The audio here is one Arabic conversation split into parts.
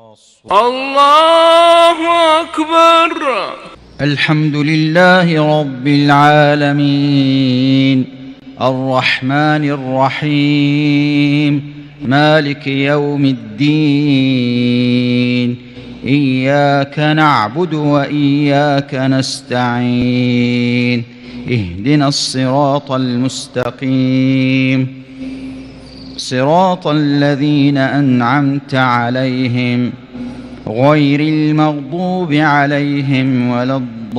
الله أكبر. الحمد لله رب العالمين الرحمن الرحيم مالك يوم الدين إياك نعبد وإياك نستعين اهدنا الصراط المستقيم صراط الذين أنعمت عليهم غير المغضوب عليهم ولا الضالين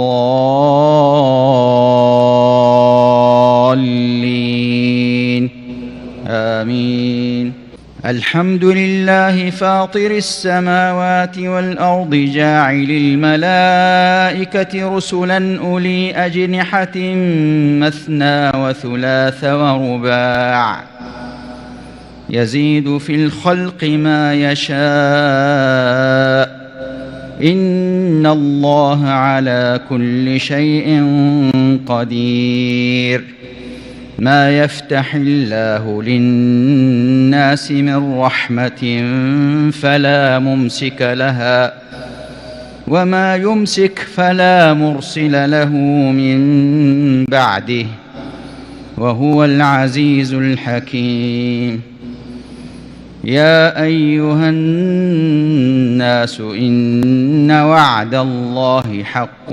آمين. الحمد لله فاطر السماوات والأرض جاعل الملائكة رسلا أولي أجنحة مثنى وثلاث ورباع يزيد في الخلق ما يشاء إن الله على كل شيء قدير. ما يفتح الله للناس من رحمة فلا ممسك لها وما يمسك فلا مرسل له من بعده وهو العزيز الحكيم. يا أيها الناس إن وعد الله حق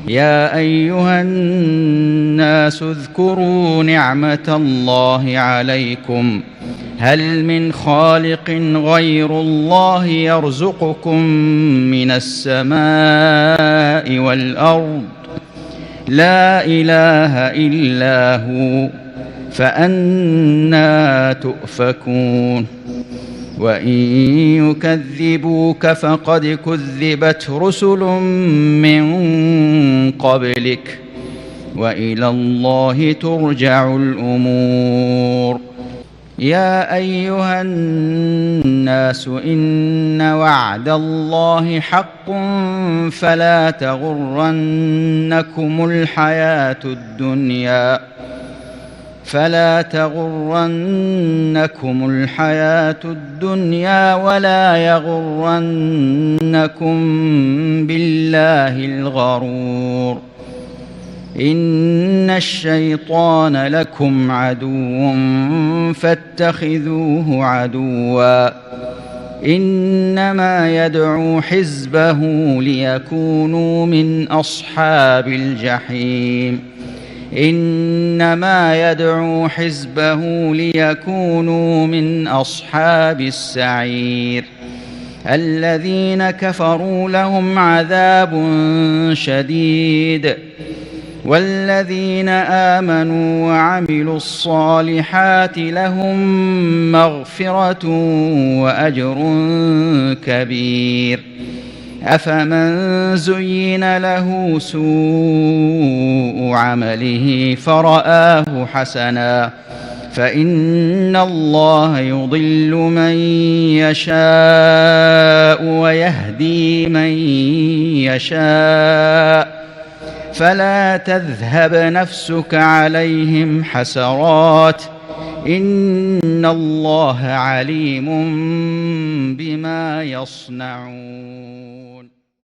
يا أيها الناس اذكروا نعمة الله عليكم هل من خالق غير الله يرزقكم من السماء والأرض لا إله إلا هو فأنى تؤفكون. وإن يكذبوك فقد كذبت رسل من قبلك وإلى الله ترجع الأمور. يا أيها الناس إن وعد الله حق فلا تغرنكم الحياة الدنيا ولا يغرنكم بالله الغرور. إن الشيطان لكم عدو فاتخذوه عدوا إنما يدعو حزبه ليكونوا من أصحاب الجحيم. إنما يدعو حزبه ليكونوا من أصحاب السعير. الذين كفروا لهم عذاب شديد والذين آمنوا وعملوا الصالحات لهم مغفرة وأجر كبير. أفمن زين له سوء عمله فرآه حسنا فإن الله يضل من يشاء ويهدي من يشاء فلا تذهب نفسك عليهم حسرات إن الله عليم بما يصنعون.